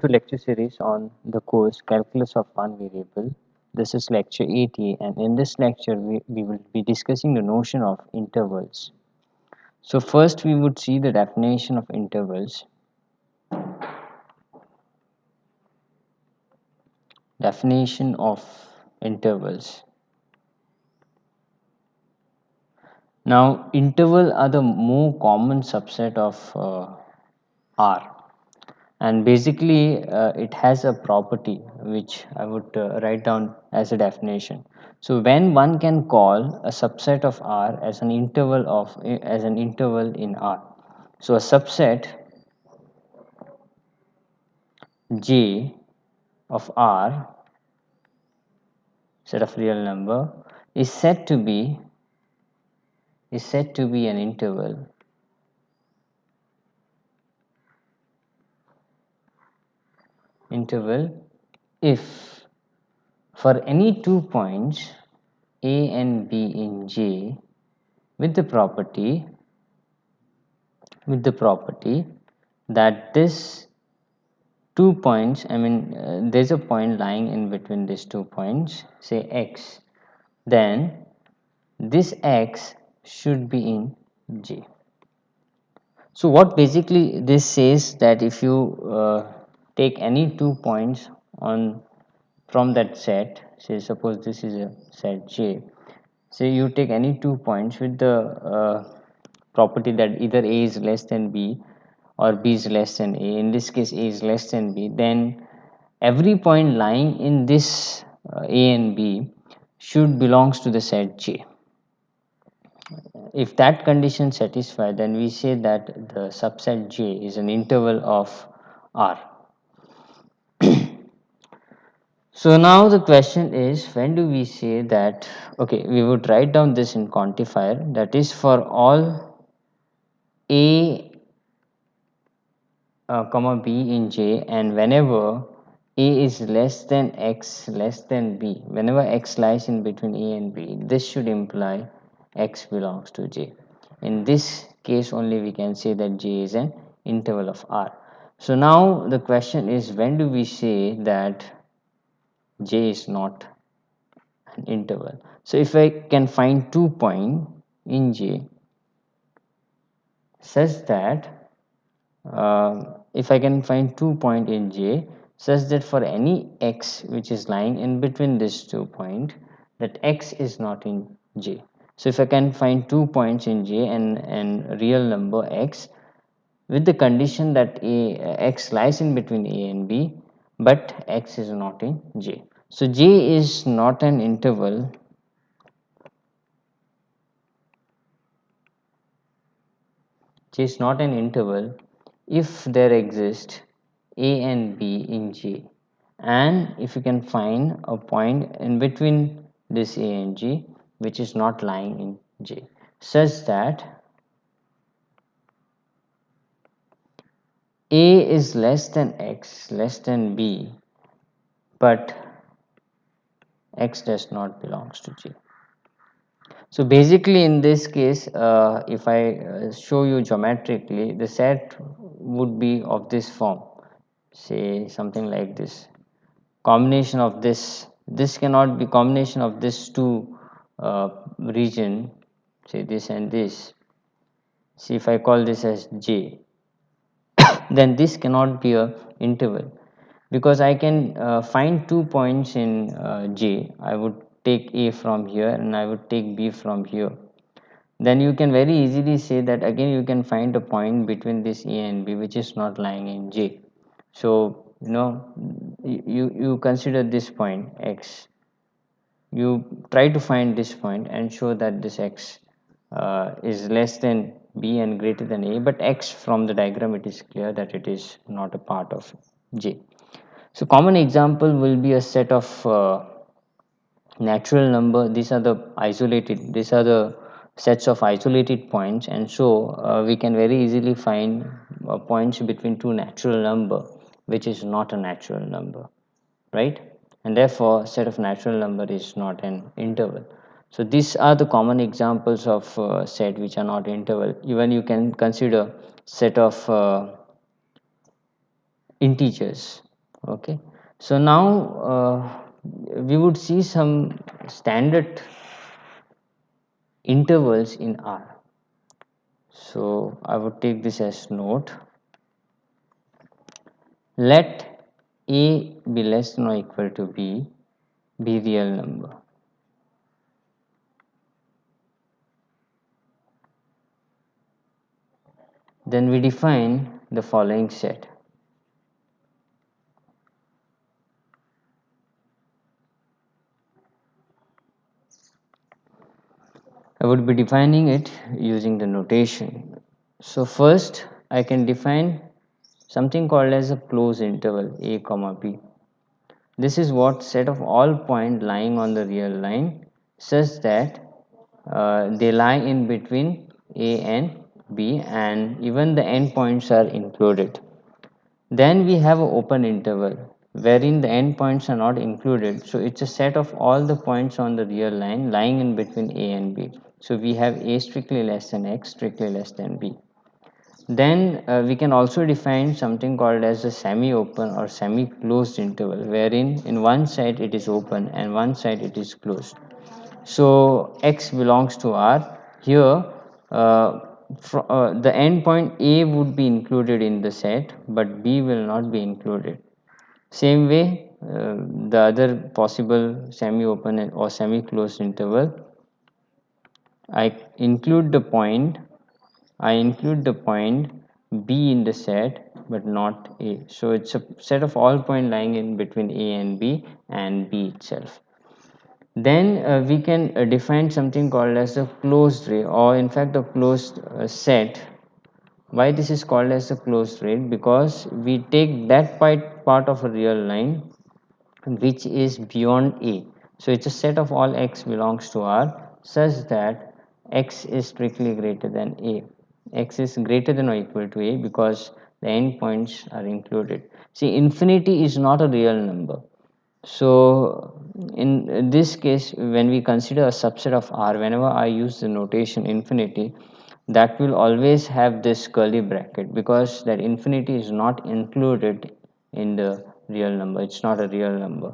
To lecture series on the course Calculus of One Variable. This is lecture 80, and in this lecture we will be discussing the notion of intervals. So first we would see the definition of intervals. Definition of intervals. Now interval are the more common subset of R, and basically it has a property which I would write down as a definition. So when one can call a subset of R as an interval in R, so a subset J of R, set of real number, is said to be an interval if for any 2 points A and B in J with the property that this 2 points, there's a point lying in between these 2 points, say x, then this x should be in J. So what basically this says that if you take any 2 points on from that set, say suppose this is a set J, say you take any 2 points with the property that either A is less than B or B is less than A, in this case A is less than B, then every point lying in this A and B should belongs to the set J. If that condition satisfied, then we say that the subset J is an interval of R. So now the question is, when do we say that, okay, we would write down this in quantifier, that is for all A comma B in J, and whenever A is less than X less than B, whenever X lies in between A and B, this should imply X belongs to J. In this case only we can say that J is an interval of R. So now the question is, when do we say that J is not an interval? So if I can find 2 points in J such that if I can find 2 points in J such that for any x which is lying in between these 2 points, that x is not in J. So if I can find 2 points in J and real number x with the condition that x lies in between A and B, but x is not in J. So J is not an interval. J is not an interval if there exists A and B in J, and if you can find a point in between this A and G which is not lying in J, such that A is less than X less than B, but X does not belongs to J. So basically in this case, if I show you geometrically, the set would be of this form, say something like this. Combination of this cannot be combination of this two region, say this and this. See, if I call this as J, then this cannot be a interval, because I can find 2 points in J. I would take A from here and I would take B from here. Then you can very easily say that again you can find a point between this A and B which is not lying in J. So you consider this point X, you try to find this point and show that this X is less than B and greater than A, but X from the diagram it is clear that it is not a part of J. So common example will be a set of natural number. These are the sets of isolated points, and so we can very easily find points between two natural number which is not a natural number, right? And therefore set of natural number is not an interval. So these are the common examples of set which are not interval. Even you can consider set of integers. Okay, so now we would see some standard intervals in R. So I would take this as note. Let A be less than or equal to B be real number. Then we define the following set. I would be defining it using the notation. So first I can define something called as a closed interval a comma b. This is what set of all points lying on the real line such that they lie in between a and b, and even the endpoints are included. Then we have an open interval wherein the endpoints are not included. So it's a set of all the points on the real line lying in between a and b. So we have a strictly less than x, strictly less than b. Then we can also define something called as a semi-open or semi-closed interval, wherein in one side it is open and one side it is closed. So x belongs to R. Here, the endpoint A would be included in the set, but B will not be included. Same way, the other possible semi-open or semi-closed interval, I include the point I include the point B in the set but not A. So it's a set of all points lying in between A and B itself. Then we can define something called as a closed ray, or in fact a closed set. Why this is called as a closed ray? Because we take that part of a real line which is beyond A. So it's a set of all x belongs to R such that x is strictly greater than A. X is greater than or equal to A because the endpoints are included. See, infinity is not a real number. So in this case, when we consider a subset of R, whenever I use the notation infinity, that will always have this curly bracket because that infinity is not included in the real number. It's not a real number.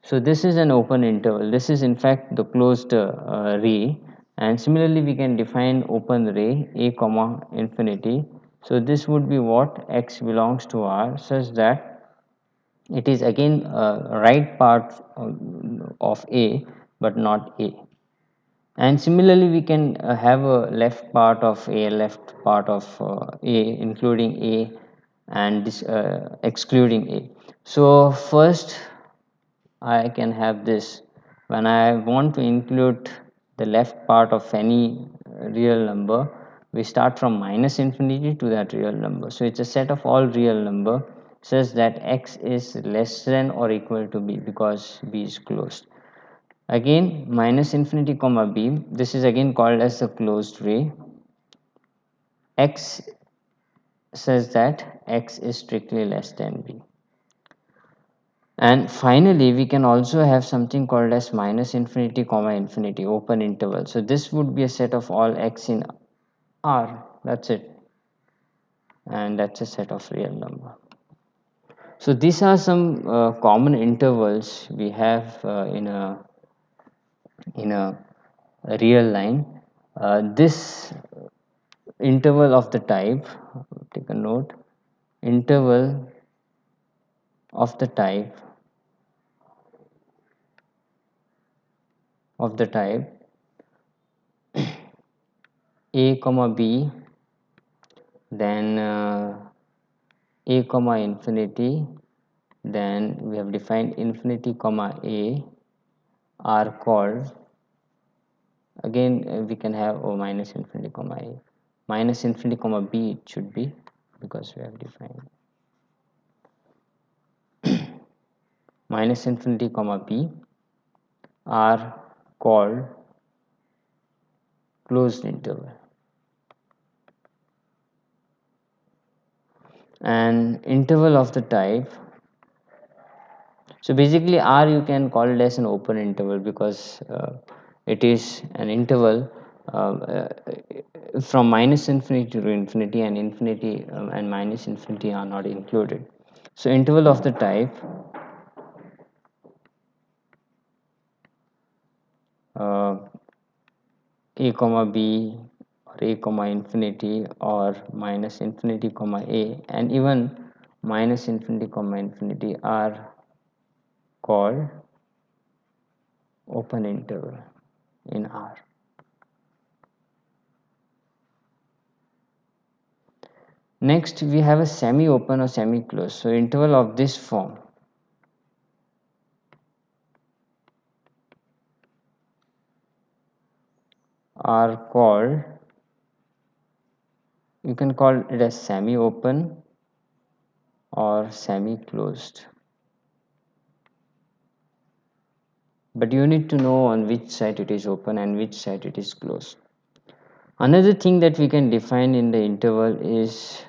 So this is an open interval. This is in fact the closed ray, and similarly we can define open ray a comma infinity. So this would be what x belongs to R such that it is again right part of A but not A. And similarly we can have a left part of A, left part of A, including A and this excluding A. So first I can have this when I want to include the left part of any real number. We start from minus infinity to that real number. So it's a set of all real number such that x is less than or equal to b because b is closed. Again minus infinity comma b, this is again called as the closed ray. X says that x is strictly less than b. And finally, we can also have something called as minus infinity comma infinity, open interval. So this would be a set of all x in R. That's it. And that's a set of real number. So these are some common intervals we have in a real line. This interval of the type, take a note, interval of the type a comma b, then a comma infinity, then we have defined infinity comma a are called, again we can have minus infinity comma a, minus infinity comma b it should be because we have defined minus infinity comma b are called closed interval. And interval of the type, so basically R you can call it as an open interval because it is an interval from minus infinity to infinity, and infinity and minus infinity are not included. So interval of the type uh, a comma b, or a comma infinity, or minus infinity comma a, and even minus infinity comma infinity are called open interval in R. Next, we have a semi-open or semi-closed. So interval of this form are called, you can call it as semi-open or semi-closed. But you need to know on which side it is open and which side it is closed. Another thing that we can define in the interval is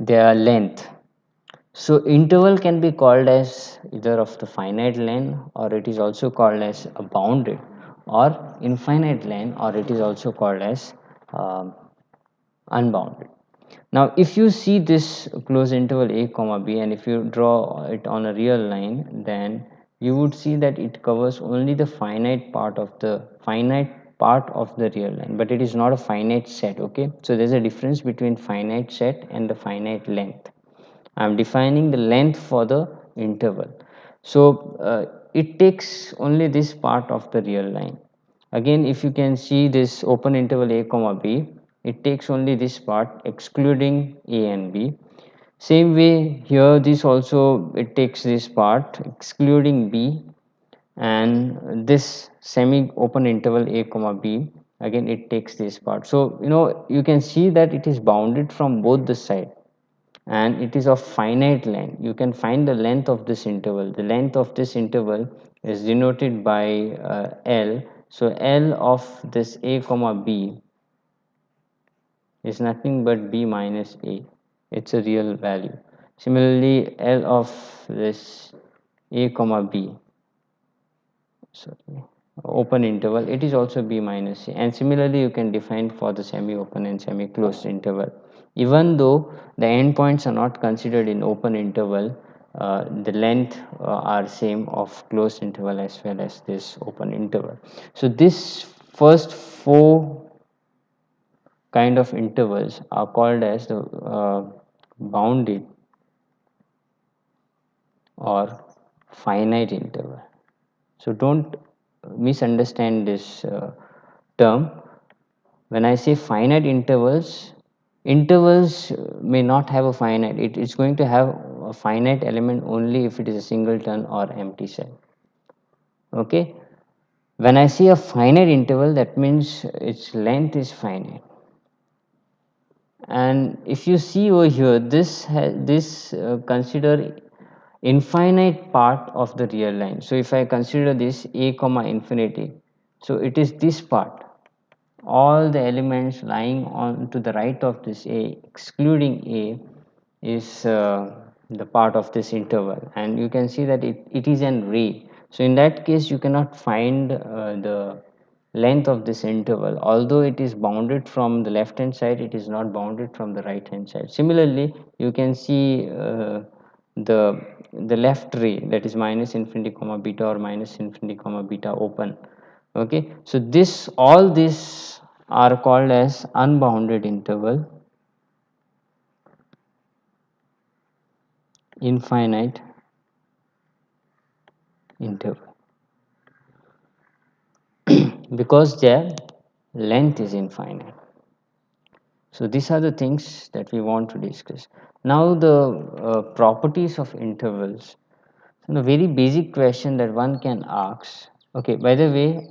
their length. So interval can be called as either of the finite length, or it is also called as a bounded, or infinite length, or it is also called as um, unbounded. Now if you see this closed interval a comma b, and if you draw it on a real line, then you would see that it covers only the finite part of the real line, but it is not a finite set. Okay, so there's a difference between finite set and the finite length. I'm defining the length for the interval. So it takes only this part of the real line. Again, if you can see this open interval a comma b, it takes only this part excluding a and b. Same way here, this also it takes this part excluding b, and this semi open interval a comma b, again it takes this part. So you can see that it is bounded from both the side, and it is of finite length. You can find the length of this interval. The length of this interval is denoted by L. So L of this a comma b is nothing but b minus a. It's a real value. Similarly, L of this a comma b, sorry, open interval, it is also b minus a. And similarly you can define for the semi open and semi closed interval. Even though the endpoints are not considered in open interval, the length are same of closed interval as well as this open interval. So this first four kind of intervals are called as the bounded or finite interval. So don't misunderstand this term. When I say finite intervals, intervals may not have a finite. It is going to have a finite element only if it is a singleton or empty set. Okay. When I say a finite interval, that means its length is finite. And if you see over here, this consider infinite part of the real line. So if I consider this a comma infinity, so it is this part, all the elements lying on to the right of this a excluding a is the part of this interval, and you can see that it is an ray. So in that case you cannot find the length of this interval. Although it is bounded from the left hand side, it is not bounded from the right hand side. Similarly you can see the the left ray, that is minus infinity comma beta or minus infinity comma beta open. Okay, so this all these are called as unbounded interval, infinite interval, because their length is infinite. So these are the things that we want to discuss. Now the properties of intervals. So the very basic question that one can ask. Okay, by the way,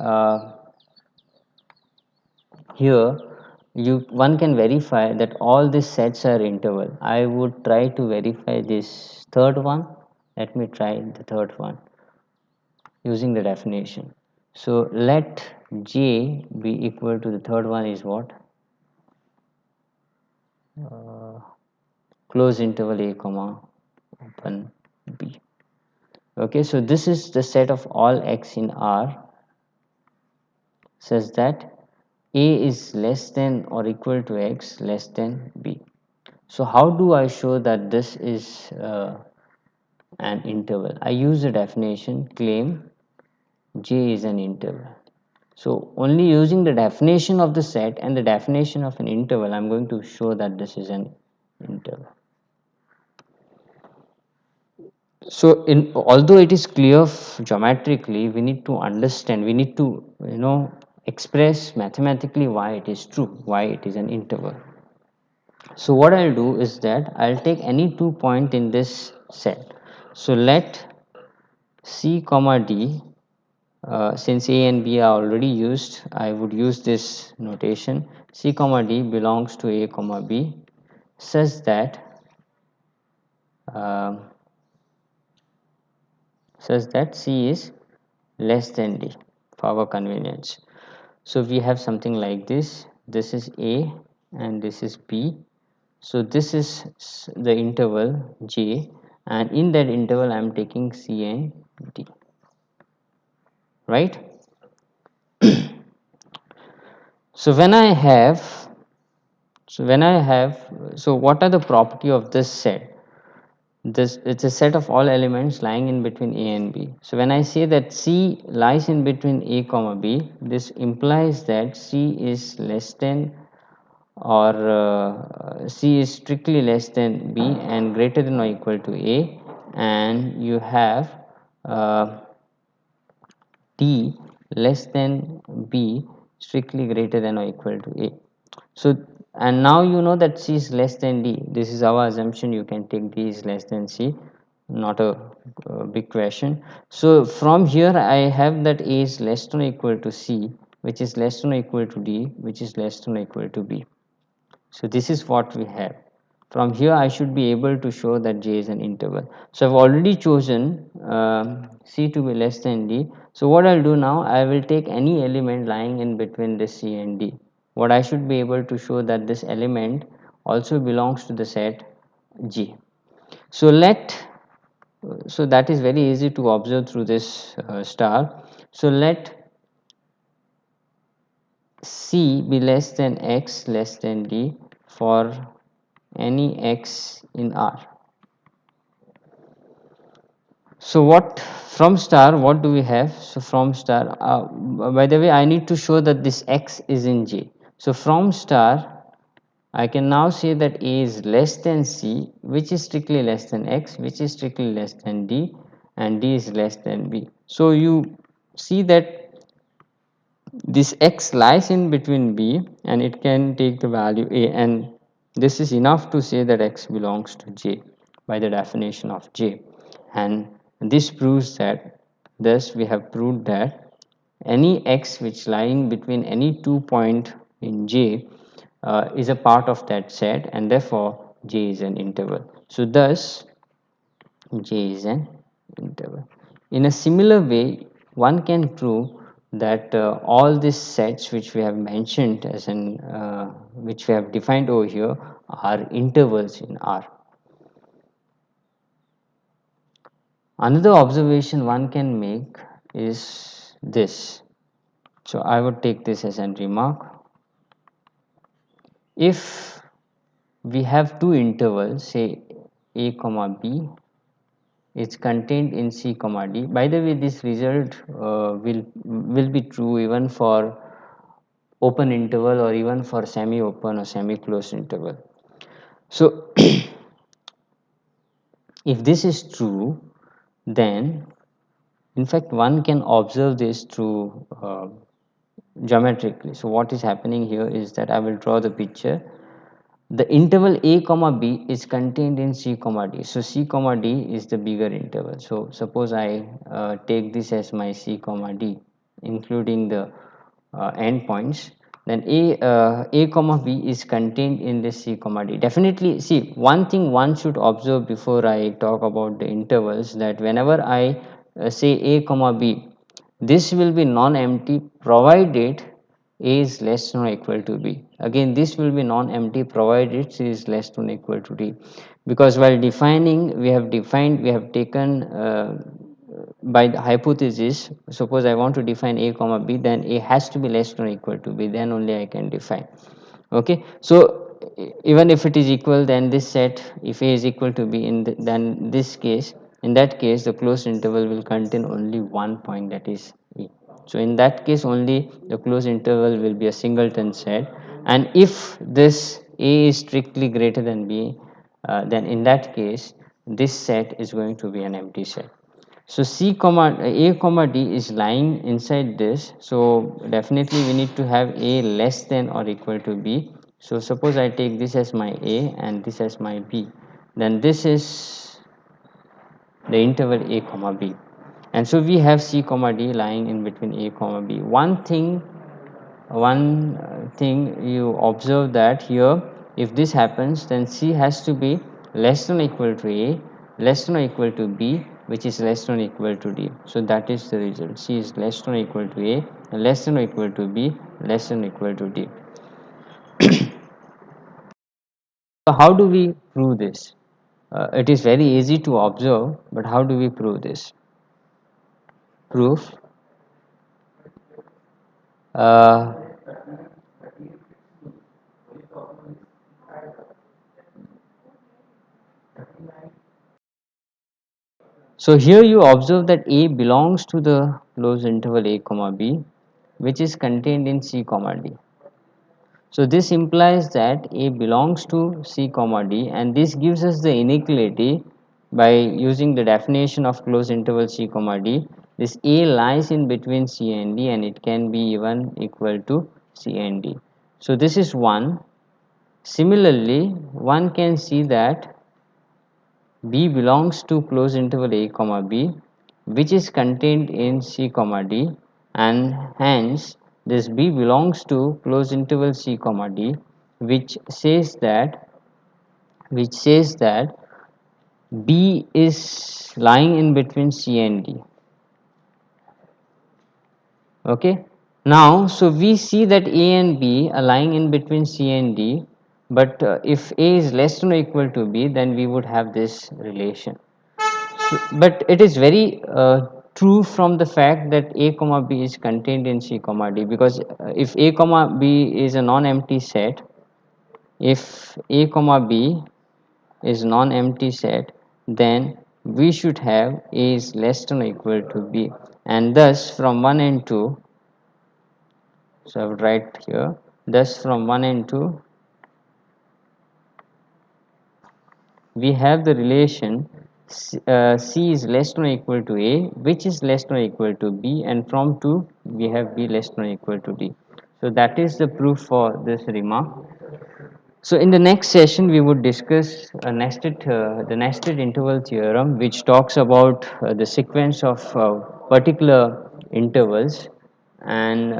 here one can verify that all these sets are interval. I would try to verify this third one. Let me try the third one using the definition. So let J be equal to the third one is what? Uh, Close interval a comma open b. Okay, so this is the set of all x in R such that a is less than or equal to x less than b. So how do I show that this is an interval? I use the definition claim J is an interval. So only using the definition of the set and the definition of an interval, I am going to show that this is an interval. So in although it is clear geometrically, we need to understand, we need to express mathematically why it is true, why it is an interval. So what I'll do is that I'll take any 2 point in this set. So let C comma D, since A and B are already used, I would use this notation. C comma D belongs to A comma B such that um, C is less than D for our convenience. So we have something like this. This is A and this is B. So this is the interval J, and in that interval I am taking C and D, right? So so what are the property of this set? This it's a set of all elements lying in between A and B. So when I say that C lies in between A comma B, this implies that C is less than or C is strictly less than B and greater than or equal to A, and you have uh, D less than B strictly greater than or equal to A. So and now you know that C is less than D. This is our assumption. You can take D is less than C, not a big question. So from here I have that A is less than or equal to C, which is less than or equal to D, which is less than or equal to B. So this is what we have. From here I should be able to show that J is an interval. So I've already chosen C to be less than D. So what I'll do now, I will take any element lying in between this C and D. What I should be able to show that this element also belongs to the set G. So so that is very easy to observe through this star. So let C be less than X less than D for any X in R. So what from star, what do we have? So from star, by the way, I need to show that this X is in J. So from star, I can now say that A is less than C, which is strictly less than X, which is strictly less than D, and D is less than B. So you see that this X lies in between B and it can take the value A, and this is enough to say that X belongs to J by the definition of J. And this proves that, thus we have proved that any X which lying between any 2 point in J is a part of that set, and therefore J is an interval. So thus J is an interval. In a similar way, one can prove that all these sets which we have mentioned as an which we have defined over here are intervals in R. Another observation one can make is this. So I would take this as a remark. If we have two intervals, say A comma B, is contained in C comma D. By the way, this result will be true even for open interval or even for semi-open or semi-closed interval. So if this is true, then in fact one can observe this through geometrically. So what is happening here is that I will draw the picture. The interval A comma B is contained in C comma D. So C comma D is the bigger interval. So suppose I take this as my C comma D, including the endpoints. Then A comma B is contained in this C comma D. Definitely, see, one thing one should observe before I talk about the intervals, that whenever I say A comma B, this will be non-empty provided A is less than or equal to B. Again, this will be non-empty provided C is less than or equal to D. Because while defining, we have taken by the hypothesis, suppose I want to define a comma b, then a has to be less than or equal to b, then only I can define. Okay, so even if it is equal, then this set, if a is equal to b, then this case, in that case the closed interval will contain only one point, that is e. So in that case only the closed interval will be a singleton set, and if this a is strictly greater than b, then in that case this set is going to be an empty set. So C comma A comma D is lying inside this. So definitely we need to have A less than or equal to B. So suppose I take this as my A and this as my B, then this is the interval A comma B. And so we have C comma D lying in between A comma B. One thing you observe that here, if this happens, then C has to be less than or equal to A, less than or equal to B, which is less than or equal to D. So that is the result. C is less than or equal to A, less than or equal to B, less than or equal to D. So how do we prove this? It is very easy to observe, but how do we prove this? Proof. Uh, So here you observe that A belongs to the closed interval A comma B, which is contained in C comma D. So this implies that A belongs to C comma D, and this gives us the inequality by using the definition of closed interval C comma D. This A lies in between C and D, and it can be even equal to C and D. So this is one. Similarly, one can see that B belongs to closed interval A comma B, which is contained in C comma D, and hence this B belongs to closed interval C comma D, which says that B is lying in between C and D. Okay. Now, so we see that A and B are lying in between C and D, but if A is less than or equal to B, then we would have this relation. So, but it is very true from the fact that A comma B is contained in C comma D, because if A comma B is a non-empty set, if A comma B is non-empty set, then we should have A is less than or equal to B, and thus from 1 and 2, so I would write here, thus from 1 and 2 we have the relation C is less than or equal to A, which is less than or equal to B, and from 2 we have B less than or equal to D. So that is the proof for this remark. So in the next session we would discuss the nested interval theorem, which talks about the sequence of particular intervals, and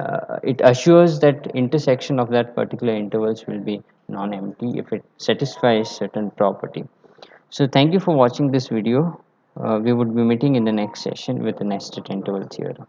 it assures that intersection of that particular intervals will be non-empty if it satisfies certain property. So thank you for watching this video. We would be meeting in the next session with the nested interval theorem.